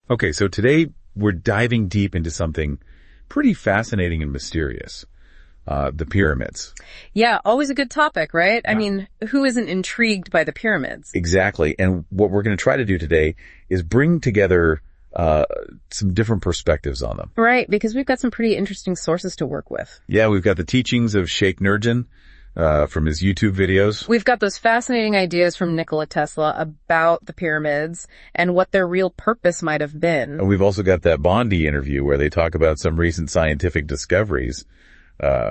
Okay, so today we're diving deep into something pretty fascinating and mysterious. The pyramids. Yeah, always a good topic, right? Yeah. I mean, who isn't intrigued by the pyramids? Exactly. And what we're going to try to do today is bring together some different perspectives on them. Right, because we've got some pretty interesting sources to work with. Yeah, we've got the teachings of Sheikh Nurjan from his YouTube videos. We've got those fascinating ideas from Nikola Tesla about the pyramids and what their real purpose might have been. And we've also got that Bondi interview where they talk about some recent scientific discoveries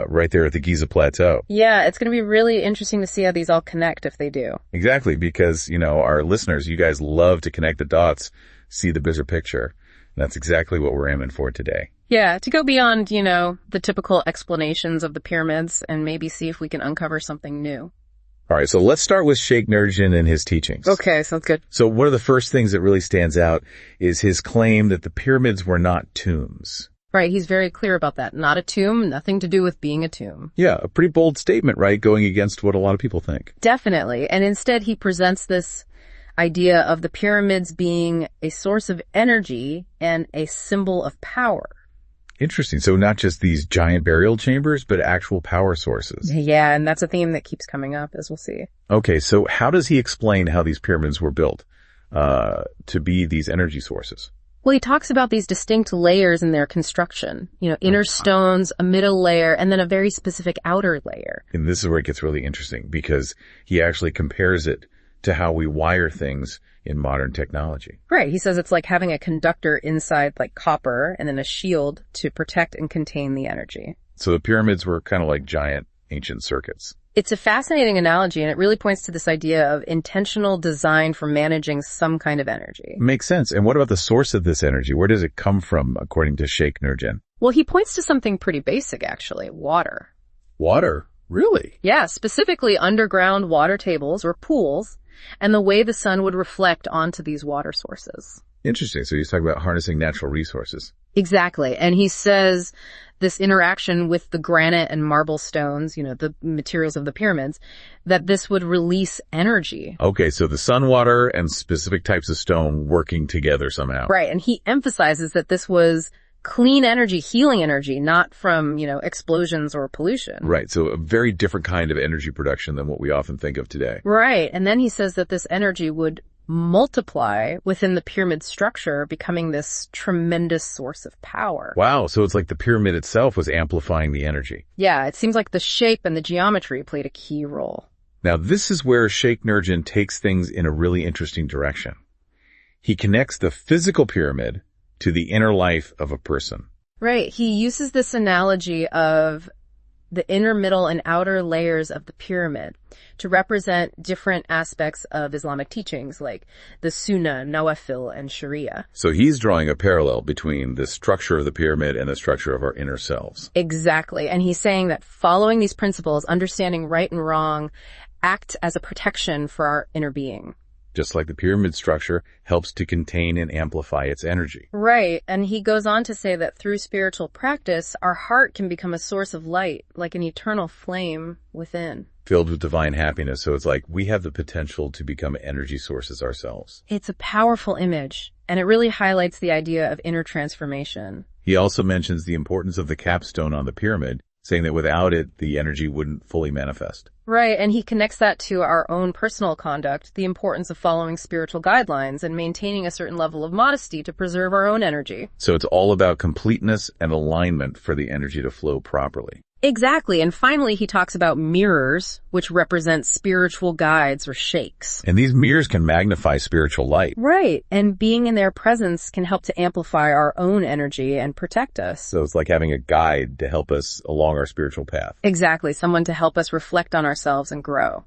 right there at the Giza Plateau. Yeah, it's going to be really interesting to see how these all connect if they do. Exactly, because, our listeners, you guys love to connect the dots, see the bigger picture. And that's exactly what we're aiming for today. Yeah, to go beyond, the typical explanations of the pyramids and maybe see if we can uncover something new. All right, so let's start with Sheikh Nurjan and his teachings. Okay, sounds good. So one of the first things that really stands out is his claim that the pyramids were not tombs. Right, he's very clear about that. Not a tomb, nothing to do with being a tomb. Yeah, a pretty bold statement, right? Going against what a lot of people think. Definitely. And instead he presents this idea of the pyramids being a source of energy and a symbol of power. Interesting. So not just these giant burial chambers, but actual power sources. Yeah, and that's a theme that keeps coming up, as we'll see. Okay, so how does he explain how these pyramids were built to be these energy sources? Well, he talks about these distinct layers in their construction. Inner stones, a middle layer, and then a very specific outer layer. And this is where it gets really interesting because he actually compares it to how we wire things in modern technology. Right. He says it's like having a conductor inside like copper and then a shield to protect and contain the energy. So the pyramids were kind of like giant ancient circuits. It's a fascinating analogy, and it really points to this idea of intentional design for managing some kind of energy. Makes sense. And what about the source of this energy? Where does it come from, according to Sheikh Nurjan? Well, he points to something pretty basic, actually. Water. Water? Really? Yeah, specifically underground water tables or pools, and the way the sun would reflect onto these water sources. Interesting. So he's talking about harnessing natural resources. Exactly. And he says this interaction with the granite and marble stones, the materials of the pyramids, that this would release energy. Okay, so the sun water and specific types of stone working together somehow. Right. And he emphasizes that this was clean energy, healing energy, not from, explosions or pollution. Right. So a very different kind of energy production than what we often think of today. Right. And then he says that this energy would multiply within the pyramid structure, becoming this tremendous source of power. Wow. So it's like the pyramid itself was amplifying the energy. Yeah. It seems like the shape and the geometry played a key role. Now, this is where Sheikh Nurjan takes things in a really interesting direction. He connects the physical pyramid to the inner life of a person. Right. He uses this analogy of the inner, middle, and outer layers of the pyramid to represent different aspects of Islamic teachings like the Sunnah, Nawafil, and Sharia. So he's drawing a parallel between the structure of the pyramid and the structure of our inner selves. Exactly. And he's saying that following these principles, understanding right and wrong, act as a protection for our inner being. Just like the pyramid structure helps to contain and amplify its energy. Right. And he goes on to say that through spiritual practice, our heart can become a source of light, like an eternal flame within. Filled with divine happiness. So it's like we have the potential to become energy sources ourselves. It's a powerful image, and it really highlights the idea of inner transformation. He also mentions the importance of the capstone on the pyramid, saying that without it, the energy wouldn't fully manifest. Right, and he connects that to our own personal conduct, the importance of following spiritual guidelines and maintaining a certain level of modesty to preserve our own energy. So it's all about completeness and alignment for the energy to flow properly. Exactly, and finally he talks about mirrors, which represent spiritual guides or sheikhs. And these mirrors can magnify spiritual light. Right, and being in their presence can help to amplify our own energy and protect us. So it's like having a guide to help us along our spiritual path. Exactly, someone to help us reflect on ourselves and grow.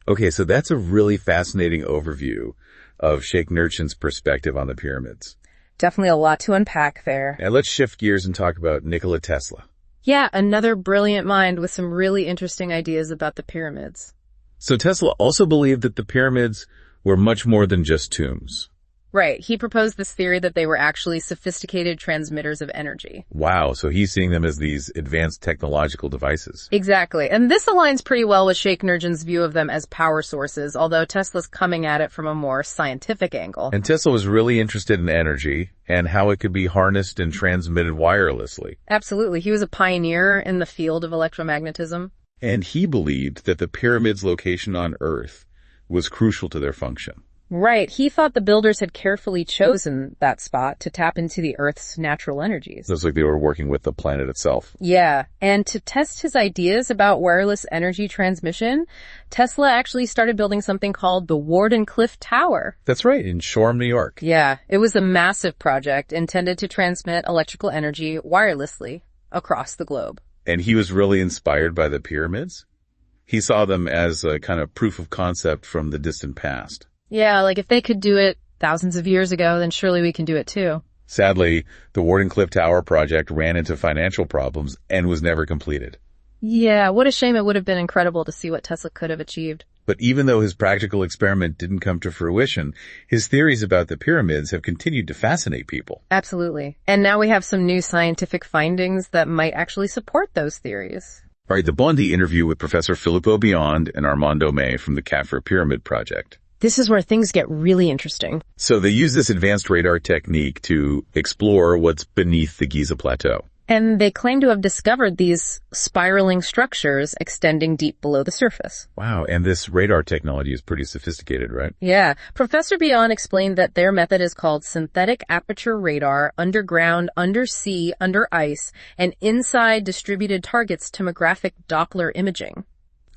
Okay, so that's a really fascinating overview of Sheikh Nurjan's perspective on the pyramids. Definitely a lot to unpack there. Now let's shift gears and talk about Nikola Tesla. Yeah, another brilliant mind with some really interesting ideas about the pyramids. So Tesla also believed that the pyramids were much more than just tombs. Right. He proposed this theory that they were actually sophisticated transmitters of energy. Wow, so he's seeing them as these advanced technological devices. Exactly. And this aligns pretty well with Shaikh-Nurjan's view of them as power sources, although Tesla's coming at it from a more scientific angle. And Tesla was really interested in energy and how it could be harnessed and transmitted wirelessly. Absolutely. He was a pioneer in the field of electromagnetism. And he believed that the pyramid's location on Earth was crucial to their function. Right. He thought the builders had carefully chosen that spot to tap into the Earth's natural energies. So it's like they were working with the planet itself. Yeah. And to test his ideas about wireless energy transmission, Tesla actually started building something called the Wardenclyffe Tower. That's right, in Shoreham, New York. Yeah. It was a massive project intended to transmit electrical energy wirelessly across the globe. And he was really inspired by the pyramids. He saw them as a kind of proof of concept from the distant past. Yeah, like if they could do it thousands of years ago, then surely we can do it too. Sadly, the Wardenclyffe Tower project ran into financial problems and was never completed. Yeah, what a shame. It would have been incredible to see what Tesla could have achieved. But even though his practical experiment didn't come to fruition, his theories about the pyramids have continued to fascinate people. Absolutely. And now we have some new scientific findings that might actually support those theories. All right, the Bondi interview with Professor Filippo Beyond and Armando May from the Khafre Pyramid Project. This is where things get really interesting. So they use this advanced radar technique to explore what's beneath the Giza Plateau. And they claim to have discovered these spiraling structures extending deep below the surface. Wow, and this radar technology is pretty sophisticated, right? Yeah. Professor Beyond explained that their method is called synthetic aperture radar, underground, undersea, under ice, and inside distributed targets tomographic Doppler imaging.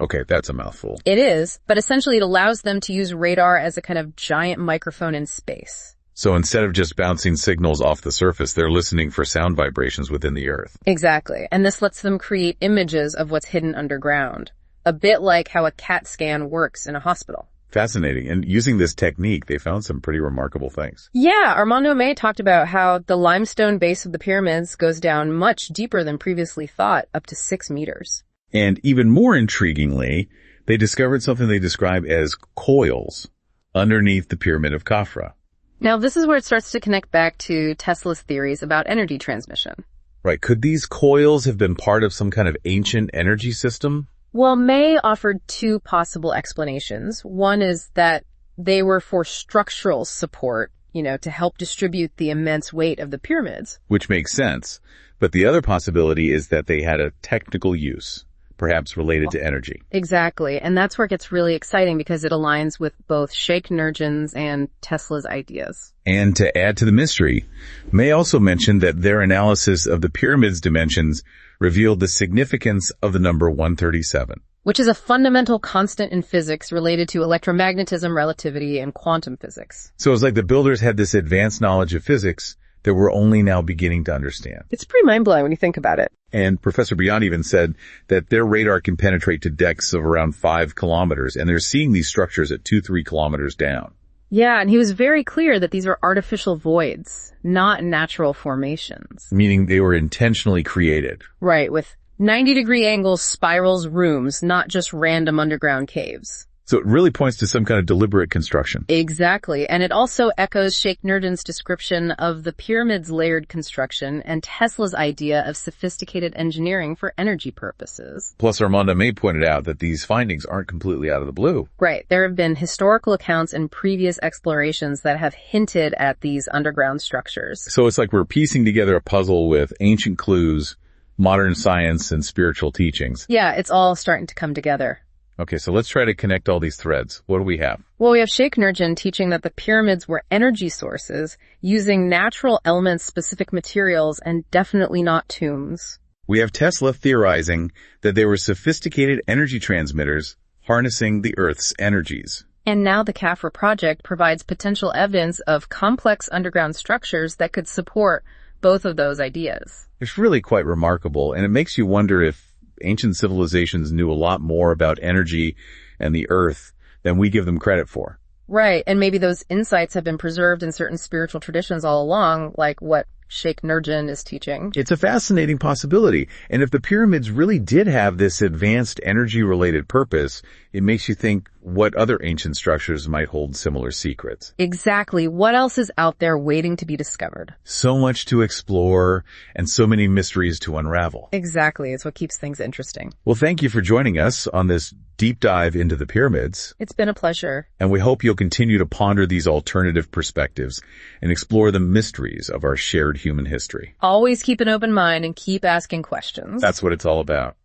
Okay, that's a mouthful. It is, but essentially it allows them to use radar as a kind of giant microphone in space. So instead of just bouncing signals off the surface, they're listening for sound vibrations within the Earth. Exactly. And this lets them create images of what's hidden underground. A bit like how a CAT scan works in a hospital. Fascinating. And using this technique, they found some pretty remarkable things. Yeah, Armando May talked about how the limestone base of the pyramids goes down much deeper than previously thought, up to 6 meters. And even more intriguingly, they discovered something they describe as coils underneath the Pyramid of Khafre. Now, this is where it starts to connect back to Tesla's theories about energy transmission. Right. Could these coils have been part of some kind of ancient energy system? Well, May offered 2 possible explanations. One is that they were for structural support, to help distribute the immense weight of the pyramids. Which makes sense. But the other possibility is that they had a technical use, perhaps related to energy. Exactly. And that's where it gets really exciting because it aligns with both Shaikh-Nurjan's and Tesla's ideas. And to add to the mystery, May also mentioned that their analysis of the pyramid's dimensions revealed the significance of the number 137. Which is a fundamental constant in physics related to electromagnetism, relativity, and quantum physics. So it's like the builders had this advanced knowledge of physics that we're only now beginning to understand. It's pretty mind-blowing when you think about it. And Professor Beyond even said that their radar can penetrate to depths of around 5 kilometers, and they're seeing these structures at 2-3 kilometers down. Yeah, and he was very clear that these are artificial voids, not natural formations. Meaning they were intentionally created. Right, with 90-degree angles, spirals, rooms, not just random underground caves. So it really points to some kind of deliberate construction. Exactly. And it also echoes Shaikh-Nurjan's description of the pyramid's layered construction and Tesla's idea of sophisticated engineering for energy purposes. Plus, Armando May pointed out that these findings aren't completely out of the blue. Right. There have been historical accounts and previous explorations that have hinted at these underground structures. So it's like we're piecing together a puzzle with ancient clues, modern science, and spiritual teachings. Yeah, it's all starting to come together. Okay, so let's try to connect all these threads. What do we have? Well, we have Shaikh-Nurjan teaching that the pyramids were energy sources using natural elements, specific materials, and definitely not tombs. We have Tesla theorizing that they were sophisticated energy transmitters harnessing the Earth's energies. And now the Khafre project provides potential evidence of complex underground structures that could support both of those ideas. It's really quite remarkable, and it makes you wonder if ancient civilizations knew a lot more about energy and the Earth than we give them credit for. Right, and maybe those insights have been preserved in certain spiritual traditions all along, like what Shaikh-Nurjan is teaching. It's a fascinating possibility, and if the pyramids really did have this advanced energy-related purpose, it makes you think what other ancient structures might hold similar secrets. Exactly. What else is out there waiting to be discovered? So much to explore and so many mysteries to unravel. Exactly. It's what keeps things interesting. Well, thank you for joining us on this deep dive into the pyramids. It's been a pleasure. And we hope you'll continue to ponder these alternative perspectives and explore the mysteries of our shared human history. Always keep an open mind and keep asking questions. That's what it's all about.